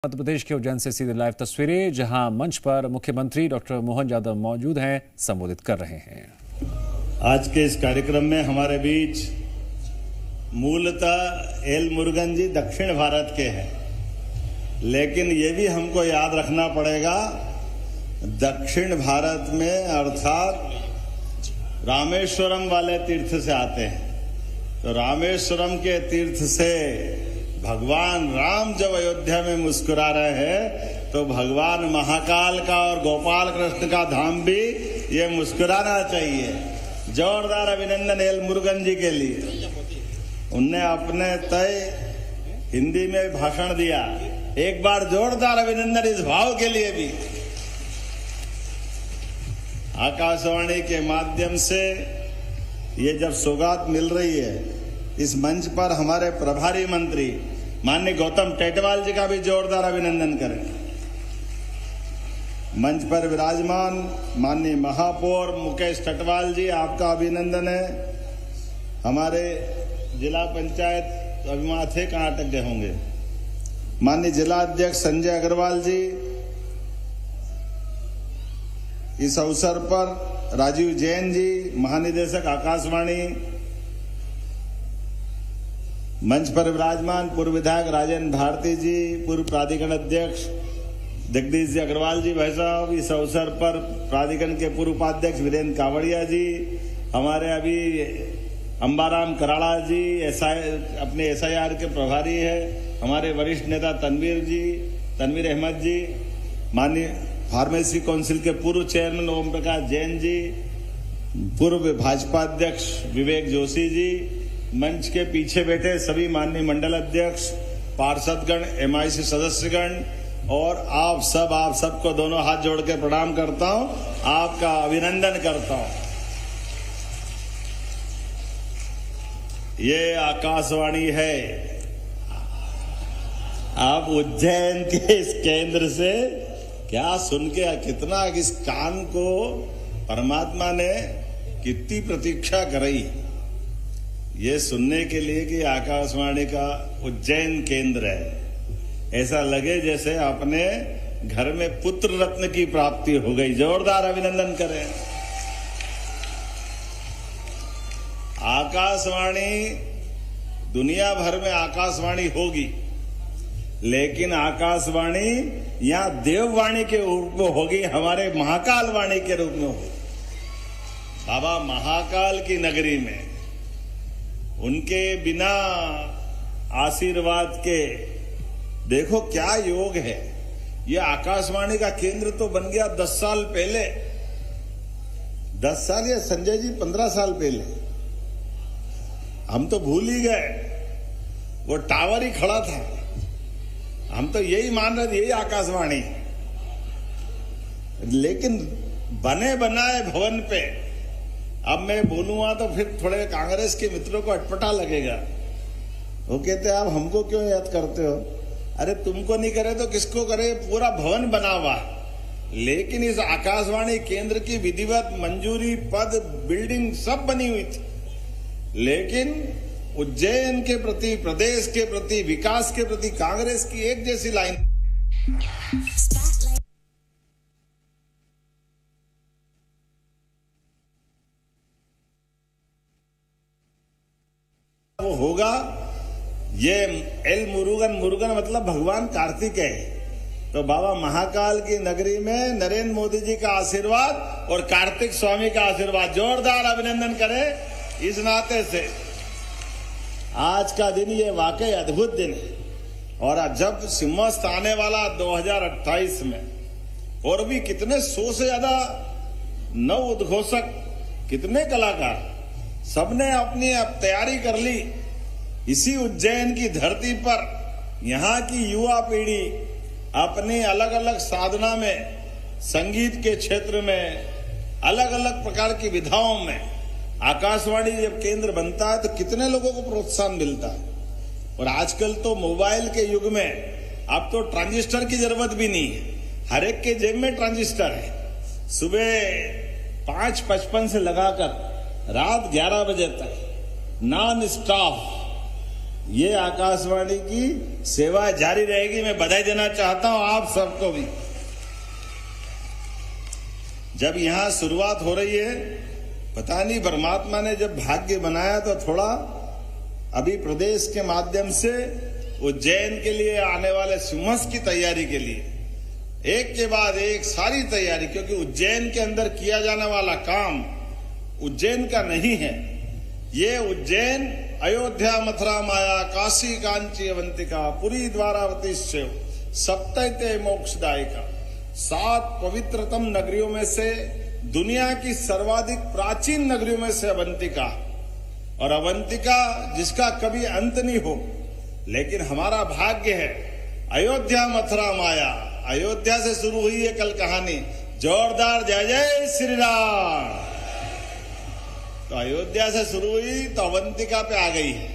मध्य प्रदेश के उज्जैन से सीधे लाइव तस्वीरें, जहां मंच पर मुख्यमंत्री डॉक्टर मोहन यादव मौजूद हैं, संबोधित कर रहे हैं। आज के इस कार्यक्रम में हमारे बीच मूलतः एल मुरुगन जी दक्षिण भारत के हैं, लेकिन ये भी हमको याद रखना पड़ेगा, दक्षिण भारत में अर्थात रामेश्वरम वाले तीर्थ से आते हैं। तो रामेश्वरम के तीर्थ से भगवान राम जब अयोध्या में मुस्कुरा रहे हैं, तो भगवान महाकाल का और गोपाल कृष्ण का धाम भी ये मुस्कुराना चाहिए। जोरदार अभिनंदन एल मुरुगन जी के लिए। उनने अपने तय हिंदी में भाषण दिया। एक बार जोरदार अभिनंदन इस भाव के लिए भी। आकाशवाणी के माध्यम से ये जब सौगात मिल रही है, इस मंच पर हमारे प्रभारी मंत्री माननीय गौतम टेटवाल जी का भी जोरदार अभिनंदन करें। मंच पर विराजमान माननीय महापौर मुकेश टटवाल जी, आपका अभिनंदन है। हमारे जिला पंचायत अभी वहां थे, कहाँ अटक गए होंगे, माननीय जिला अध्यक्ष संजय अग्रवाल जी। इस अवसर पर राजीव जैन जी, महानिदेशक आकाशवाणी। मंच पर विराजमान पूर्व विधायक राजेंद्र भारती जी, पूर्व प्राधिकरण अध्यक्ष जगदीश जी अग्रवाल जी भाई साहब। इस अवसर पर प्राधिकरण के पूर्व उपाध्यक्ष वीरेंद्र कावड़िया जी, हमारे अभी अंबाराम कराड़ा जी अपने SIR के प्रभारी है, हमारे वरिष्ठ नेता तनवीर अहमद जी, माननीय फार्मेसी काउंसिल के पूर्व चेयरमैन ओम प्रकाश जैन जी, पूर्व भाजपा अध्यक्ष विवेक जोशी जी, मंच के पीछे बैठे सभी माननीय मंडल अध्यक्ष, पार्षदगण, MIC सदस्यगण और आप सबको दोनों हाथ जोड़ के प्रणाम करता हूं, आपका अभिनंदन करता हूं। ये आकाशवाणी है। आप उज्जैन के इस केंद्र से क्या सुन के, कितना इस कान को परमात्मा ने कितनी प्रतीक्षा कराई ये सुनने के लिए कि आकाशवाणी का उज्जैन केंद्र है। ऐसा लगे जैसे अपने घर में पुत्र रत्न की प्राप्ति हो गई। जोरदार अभिनंदन करें। आकाशवाणी, दुनिया भर में आकाशवाणी होगी, लेकिन आकाशवाणी यहां देववाणी के रूप में होगी, हमारे महाकाल वाणी के रूप में होगी। बाबा महाकाल की नगरी में उनके बिना आशीर्वाद के देखो क्या योग है। ये आकाशवाणी का केंद्र तो बन गया 10 साल पहले, 10 साल या संजय जी 15 साल पहले। हम तो भूल ही गए, वो टावर ही खड़ा था, हम तो यही मान रहे थे यही आकाशवाणी। लेकिन बने बनाए भवन पे अब मैं बोलूंगा तो फिर थोड़े कांग्रेस के मित्रों को अटपटा लगेगा। वो कहते हैं आप हमको क्यों याद करते हो? अरे तुमको नहीं करे तो किसको करे? पूरा भवन बना हुआ, लेकिन इस आकाशवाणी केंद्र की विधिवत मंजूरी, पद, बिल्डिंग सब बनी हुई थी, लेकिन उज्जैन के प्रति, प्रदेश के प्रति, विकास के प्रति कांग्रेस की एक जैसी लाइन। वो होगा। ये एल मुरुगन मतलब भगवान कार्तिक है। तो बाबा महाकाल की नगरी में नरेंद्र मोदी जी का आशीर्वाद और कार्तिक स्वामी का आशीर्वाद। जोरदार अभिनंदन करें इस नाते से। आज का दिन ये वाकई अद्भुत दिन है। और जब सिंहस्थ आने वाला 2028 में, और भी कितने 100 से ज्यादा नव उद्घोषक, कितने कलाकार, सबने अपनी अब तैयारी कर ली। इसी उज्जैन की धरती पर यहाँ की युवा पीढ़ी अपनी अलग अलग साधना में, संगीत के क्षेत्र में, अलग अलग प्रकार की विधाओं में आकाशवाणी जब केंद्र बनता है तो कितने लोगों को प्रोत्साहन मिलता है। और आजकल तो मोबाइल के युग में अब तो ट्रांजिस्टर की जरूरत भी नहीं है, हर एक के जेब में ट्रांजिस्टर है। सुबह 5:55 से लगाकर रात 11 बजे तक नॉन स्टॉप ये आकाशवाणी की सेवा जारी रहेगी। मैं बधाई देना चाहता हूं आप सबको भी। जब यहां शुरुआत हो रही है, पता नहीं परमात्मा ने जब भाग्य बनाया तो थोड़ा अभी प्रदेश के माध्यम से उज्जैन के लिए आने वाले सिंहस्थ की तैयारी के लिए एक के बाद एक सारी तैयारी, क्योंकि उज्जैन के अंदर किया जाने वाला काम उज्जैन का नहीं है। ये उज्जैन अयोध्या, मथुरा, माया, काशी, कांची, अवंतिका, पुरी, द्वारावती, शिव, सप्तैते मोक्षदायिका, 7 पवित्रतम नगरियों में से दुनिया की सर्वाधिक प्राचीन नगरियों में से अवंतिका, और अवंतिका जिसका कभी अंत नहीं हो। लेकिन हमारा भाग्य है अयोध्या, मथुरा, माया। अयोध्या से शुरू हुई है कल कहानी, जोरदार जय जय श्री राम। तो अयोध्या से शुरू हुई तो अवंतिका पे आ गई है।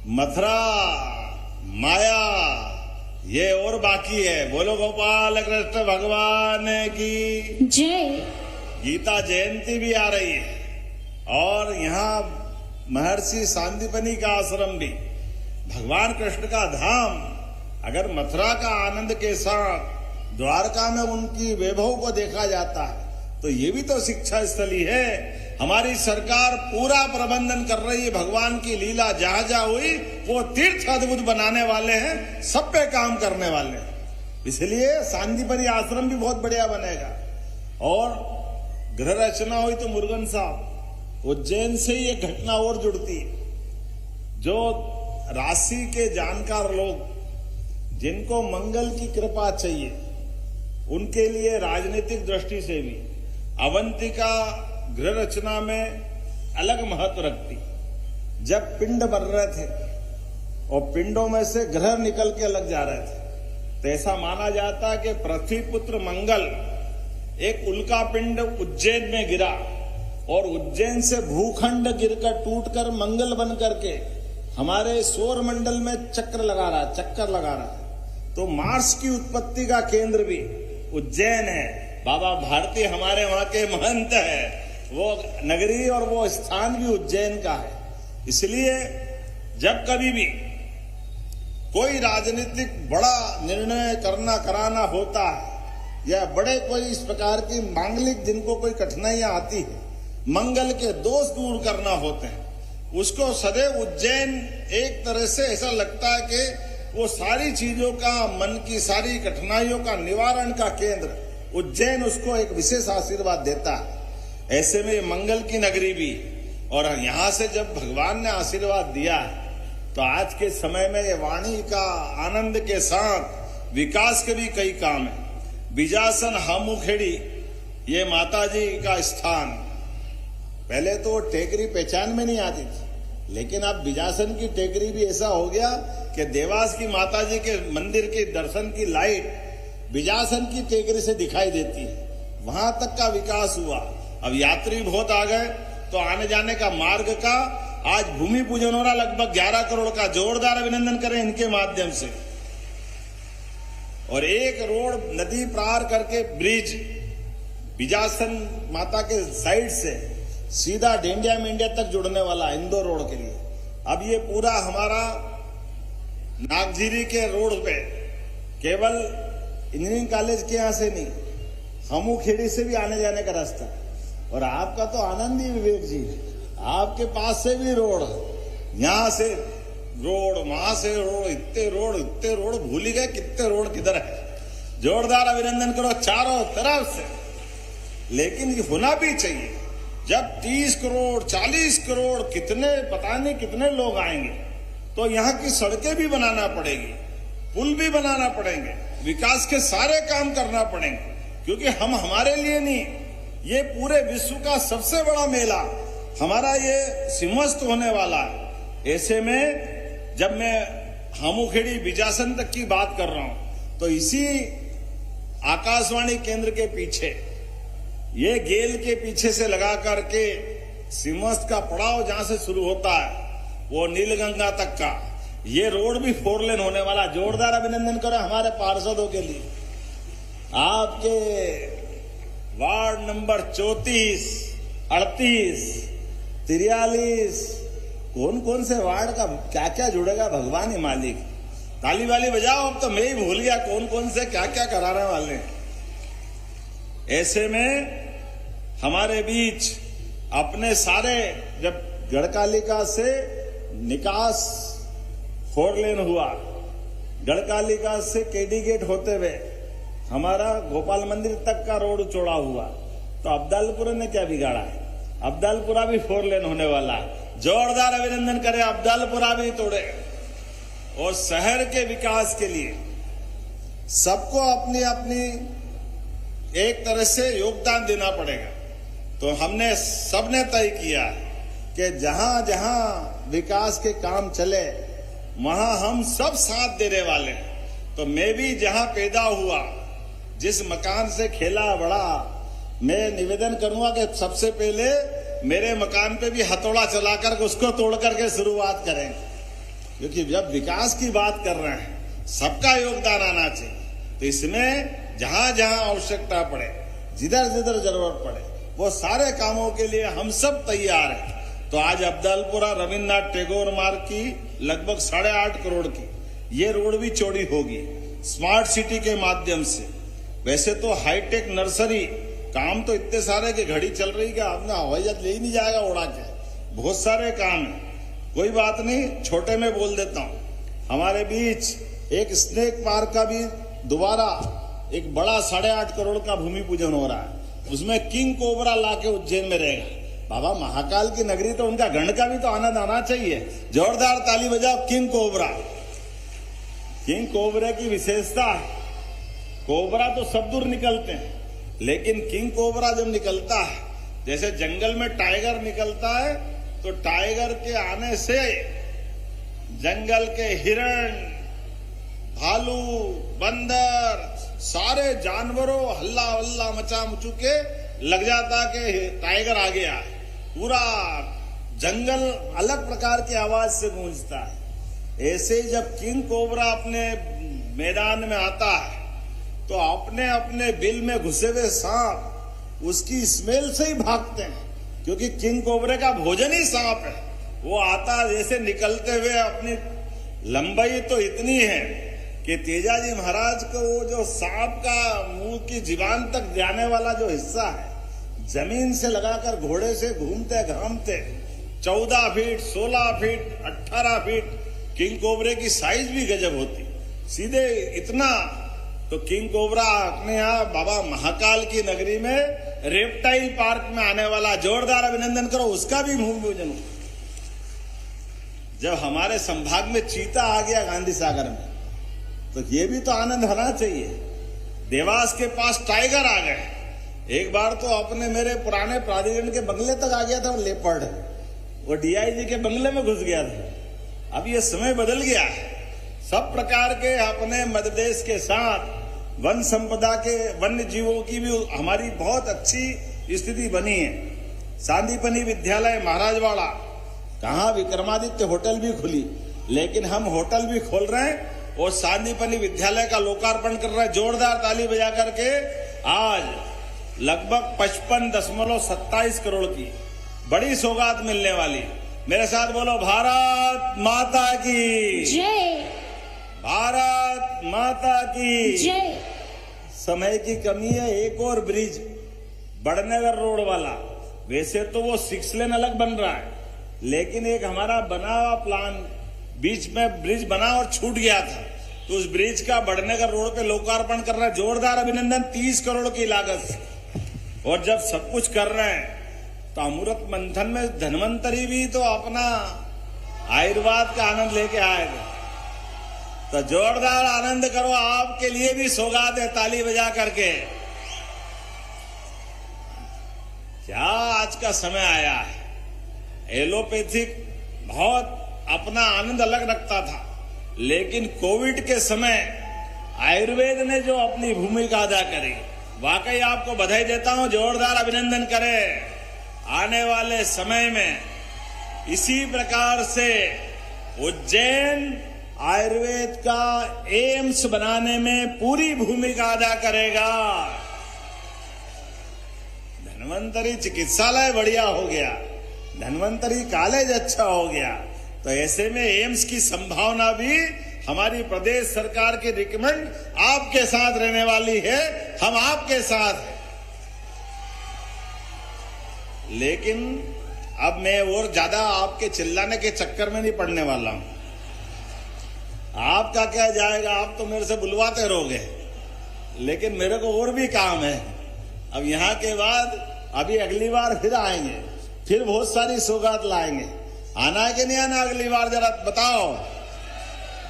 मथुरा, माया, ये और बाकी है। बोलो गोपाल कृष्ण भगवान की जय। गीता जयंती भी आ रही है और यहाँ महर्षि सांदीपनि का आश्रम भी, भगवान कृष्ण का धाम। अगर मथुरा का आनंद के साथ द्वारका में उनकी वैभव को देखा जाता है तो ये भी तो शिक्षा स्थली है। हमारी सरकार पूरा प्रबंधन कर रही है। भगवान की लीला जहां जहां हुई वो तीर्थ अद्भुत बनाने वाले हैं, सब पे काम करने वाले हैं। इसलिए सांदीपनि आश्रम भी बहुत बढ़िया बनेगा। और गृह रचना हुई तो मुरुगन साहब, उज्जैन से ही एक घटना और जुड़ती है। जो राशि के जानकार लोग जिनको मंगल की कृपा चाहिए, उनके लिए राजनीतिक दृष्टि से भी अवंतिका गृह रचना में अलग महत्व रखती। जब पिंड बन रहे थे और पिंडों में से ग्रह निकल के अलग जा रहे थे, तो ऐसा माना जाता कि पृथ्वी पुत्र मंगल एक उल्का पिंड उज्जैन में गिरा और उज्जैन से भूखंड गिरकर टूटकर मंगल बन करके हमारे सौर मंडल में चक्कर लगा रहा है। तो मार्स की उत्पत्ति का केंद्र भी उज्जैन है। बाबा भारती हमारे वहां के महंत है, वो नगरी और वो स्थान भी उज्जैन का है। इसलिए जब कभी भी कोई राजनीतिक बड़ा निर्णय कराना होता है या बड़े कोई इस प्रकार की मांगलिक जिनको कोई कठिनाइयां आती है, मंगल के दोष दूर करना होते हैं, उसको सदैव उज्जैन एक तरह से ऐसा लगता है कि वो सारी चीजों का, मन की सारी कठिनाइयों का निवारण का केंद्र उज्जैन उसको एक विशेष आशीर्वाद देता है। ऐसे में मंगल की नगरी भी, और यहां से जब भगवान ने आशीर्वाद दिया तो आज के समय में ये वाणी का आनंद के साथ विकास के भी कई काम है। बिजासन हामुखेड़ी ये माता जी का स्थान, पहले तो टेकरी पहचान में नहीं आती थी, लेकिन अब बिजासन की टेकरी भी ऐसा हो गया कि देवास की माता जी के मंदिर के दर्शन की लाइट बिजासन की टेकरी से दिखाई देती है। वहां तक का विकास हुआ। अब यात्री बहुत आ गए तो आने जाने का मार्ग का आज भूमि पूजन हो रहा, लगभग 11 करोड़ का। जोरदार अभिनंदन करें इनके माध्यम से। और एक रोड नदी पार करके ब्रिज बिजासन माता के साइड से सीधा डेंडिया मेंडिया तक जुड़ने वाला इंदौर रोड के लिए। अब ये पूरा हमारा नागझीरी के रोड पे केवल इंजीनियरिंग कॉलेज के यहां से नहीं, हामुखेड़ी से भी आने जाने का रास्ता। और आपका तो आनंद ही विवेक जी, आपके पास से भी रोड, यहां से रोड, वहां से रोड, इतने रोड, भूल ही गए कितने रोड किधर है। जोरदार अभिनंदन करो चारों तरफ से। लेकिन ये होना भी चाहिए। जब 30 करोड़ 40 करोड़ कितने पता नहीं कितने लोग आएंगे, तो यहाँ की सड़कें भी बनाना पड़ेगी, पुल भी बनाना पड़ेंगे, विकास के सारे काम करना पड़ेंगे। क्योंकि हम हमारे लिए नहीं, ये पूरे विश्व का सबसे बड़ा मेला हमारा ये सिंहस्थ होने वाला है। ऐसे में जब मैं हामुखेड़ी बिजासन तक की बात कर रहा हूं, तो इसी आकाशवाणी केंद्र के पीछे, ये गेल के पीछे से लगा करके सिंहस्थ का पड़ाव जहां से शुरू होता है वो नीलगंगा तक का ये रोड भी 4 लेन होने वाला। जोरदार अभिनंदन करें हमारे पार्षदों के लिए। आपके वार्ड नंबर 34, 38, 43, कौन कौन से वार्ड का क्या क्या जुड़ेगा भगवान ही मालिक। ताली वाली बजाओ, अब तो मैं ही भूल गया कौन कौन से क्या क्या कराने वाले हैं। ऐसे में हमारे बीच अपने सारे, जब गढ़कालिका से निकास 4 लेन हुआ, गढ़कालिका से केडी गेट होते हुए हमारा गोपाल मंदिर तक का रोड चौड़ा हुआ, तो अब्दालपुरा ने क्या बिगाड़ा है? अब्दालपुरा भी 4 लेन होने वाला है। जोरदार अभिनंदन करें, अब्दालपुरा भी तोड़े। और शहर के विकास के लिए सबको अपनी अपनी एक तरह से योगदान देना पड़ेगा। तो हमने सबने तय किया कि जहां जहां विकास के काम चले वहां हम सब साथ देने वाले हैं। तो मैं भी जहां पैदा हुआ, जिस मकान से खेला बड़ा, मैं निवेदन करूंगा कि सबसे पहले मेरे मकान पे भी हथौड़ा चलाकर उसको तोड़ करके शुरुआत करें, क्योंकि जब विकास की बात कर रहे हैं सबका योगदान आना चाहिए। तो इसमें जहां जहां आवश्यकता पड़े, जिधर जिधर जरूरत पड़े, वो सारे कामों के लिए हम सब तैयार हैं। तो आज अब्दालपुरा रविन्द्रनाथ टैगोर मार्ग की लगभग 8.5 करोड़ की ये रोड भी चौड़ी होगी स्मार्ट सिटी के माध्यम से। वैसे तो हाईटेक नर्सरी काम तो इतने सारे की घड़ी चल रही है, अपना हवाई जहाज ले ही नहीं जाएगा उड़ा के, बहुत सारे काम है। कोई बात नहीं, छोटे में बोल देता हूं। हमारे बीच एक स्नेक पार्क का भी दोबारा एक बड़ा 8.5 करोड़ का भूमि पूजन हो रहा है। उसमें किंग कोबरा लाके उज्जैन में रहेगा। बाबा महाकाल की नगरी, तो उनका गण का भी तो आनंद आना चाहिए। जोरदार ताली बजाओ। किंग कोबरा, किंग कोबरे की विशेषता है, कोबरा तो सब दूर निकलते हैं, लेकिन किंग कोबरा जब निकलता है, जैसे जंगल में टाइगर निकलता है, तो टाइगर के आने से जंगल के हिरण, भालू, बंदर, सारे जानवरों हल्ला वल्ला मचा मुचू के लग जाता कि टाइगर आ गया। पूरा जंगल अलग प्रकार की आवाज से गूंजता है। ऐसे जब किंग कोबरा अपने मैदान में आता है, तो अपने अपने बिल में घुसे हुए सांप उसकी स्मेल से ही भागते हैं, क्योंकि किंग कोबरे का भोजन ही सांप है। वो आता जैसे निकलते हुए, अपनी लंबाई तो इतनी है कि तेजाजी महाराज को वो जो सांप का मुंह की जीवान तक जाने वाला जो हिस्सा है, जमीन से लगाकर घोड़े से घूमते घामते 14 फीट, 16 फीट, 18 फीट किंग कोबरे की साइज भी गजब होती, सीधे इतना। तो किंग कोबरा अपने यहाँ बाबा महाकाल की नगरी में रेप्टाइल पार्क में आने वाला, जोरदार अभिनंदन करो, उसका भी भूमि पूजन। जब हमारे संभाग में चीता आ गया गांधी सागर में, तो ये भी तो आनंद होना चाहिए। देवास के पास टाइगर आ गए। एक बार तो अपने मेरे पुराने प्राधिकरण के बंगले तक आ गया था वो लेपर्ड, वो डीआईजी के बंगले में घुस गया था। अब ये समय बदल गया है। सब प्रकार के अपने मध्य देश के साथ वन संपदा के, वन्य जीवों की भी हमारी बहुत अच्छी स्थिति बनी है। सांदीपनी विद्यालय महाराजवाड़ा, कहाँ विक्रमादित्य होटल भी खुली, लेकिन हम होटल भी खोल रहे हैं और सांदीपनी विद्यालय का लोकार्पण कर रहे हैं। जोरदार ताली बजा करके। आज लगभग 55.27 करोड़ की बड़ी सौगात मिलने वाली। मेरे साथ बोलो, भारत माता की जय, भारत माता की जय। समय की कमी है। एक और ब्रिज बड़नगर रोड वाला, वैसे तो वो 6 लेन अलग बन रहा है, लेकिन एक हमारा बना हुआ प्लान, बीच में ब्रिज बना और छूट गया था, तो उस ब्रिज का बड़नगर रोड पे लोकार्पण कर रहा है। जोरदार अभिनंदन। 30 करोड़ की लागत से। और जब सब कुछ कर रहे हैं, तो अमृत मंथन में धन्वंतरी भी तो अपना आयुर्वेद का आनंद लेके आएगा। तो जोरदार आनंद करो, आपके लिए भी सौगात है, ताली बजा करके। क्या आज का समय आया है। एलोपैथिक बहुत अपना आनंद अलग रखता था, लेकिन कोविड के समय आयुर्वेद ने जो अपनी भूमिका अदा करी, वाकई आपको बधाई देता हूं। जोरदार अभिनंदन करें। आने वाले समय में इसी प्रकार से उज्जैन आयुर्वेद का एम्स बनाने में पूरी भूमिका अदा करेगा। धन्वंतरी चिकित्सालय बढ़िया हो गया, धन्वंतरी कॉलेज अच्छा हो गया। तो ऐसे में एम्स की संभावना भी हमारी प्रदेश सरकार की रिकमेंड आपके साथ रहने वाली है, हम आपके साथ हैं। लेकिन अब मैं और ज्यादा आपके चिल्लाने के चक्कर में नहीं पड़ने वाला हूं। आपका क्या जाएगा, आप तो मेरे से बुलवाते रहोगे, लेकिन मेरे को और भी काम है। अब यहां के बाद अभी अगली बार फिर आएंगे, फिर बहुत सारी सौगात लाएंगे। आना है कि नहीं आना अगली बार, जरा बताओ।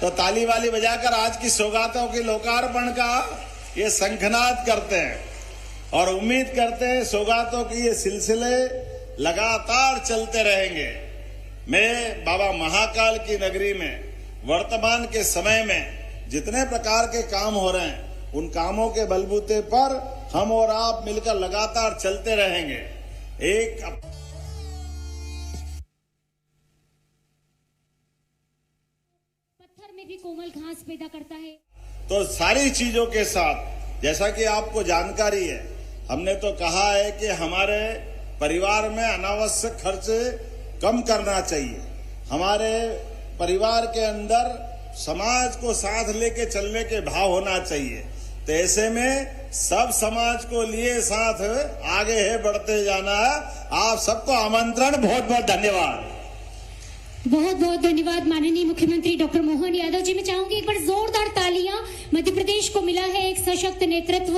तो ताली वाली बजाकर आज की सौगातों के लोकार्पण का ये शंखनाद करते हैं और उम्मीद करते हैं सौगातों के ये सिलसिले लगातार चलते रहेंगे। मैं बाबा महाकाल की नगरी में वर्तमान के समय में जितने प्रकार के काम हो रहे हैं, उन कामों के बलबूते पर हम और आप मिलकर लगातार चलते रहेंगे। एक पत्थर में भी कोमल घास पैदा करता है। तो सारी चीजों के साथ, जैसा कि आपको जानकारी है, हमने तो कहा है कि हमारे परिवार में अनावश्यक खर्च कम करना चाहिए। हमारे परिवार के अंदर समाज को साथ लेके चलने के भाव होना चाहिए। तो ऐसे में सब समाज को लिए साथ आगे है बढ़ते जाना है। आप सबको आमंत्रण, बहुत बहुत धन्यवाद। बहुत बहुत धन्यवाद माननीय मुख्यमंत्री डॉक्टर मोहन यादव जी। मैं चाहूंगी एक बार जोरदार तालियां। मध्य प्रदेश को मिला है एक सशक्त नेतृत्व,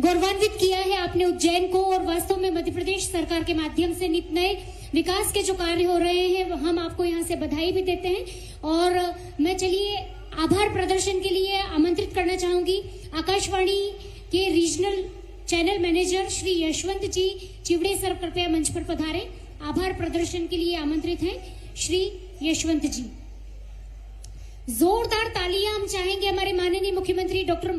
गौरवान्वित किया है आपने उज्जैन को, और वास्तव में मध्य प्रदेश सरकार के माध्यम से नित नए विकास के जो कार्य हो रहे हैं, हम आपको यहाँ से बधाई भी देते हैं। और मैं चलिए आभार प्रदर्शन के लिए आमंत्रित करना चाहूंगी आकाशवाणी के regional channel manager Shri Yashwant ji Chivde sir, कृपया मंच पर पधारें। आभार प्रदर्शन के लिए आमंत्रित हैं श्री यशवंत जी। जोरदार तालियां हम चाहेंगे हमारे माननीय मुख्यमंत्री डॉक्टर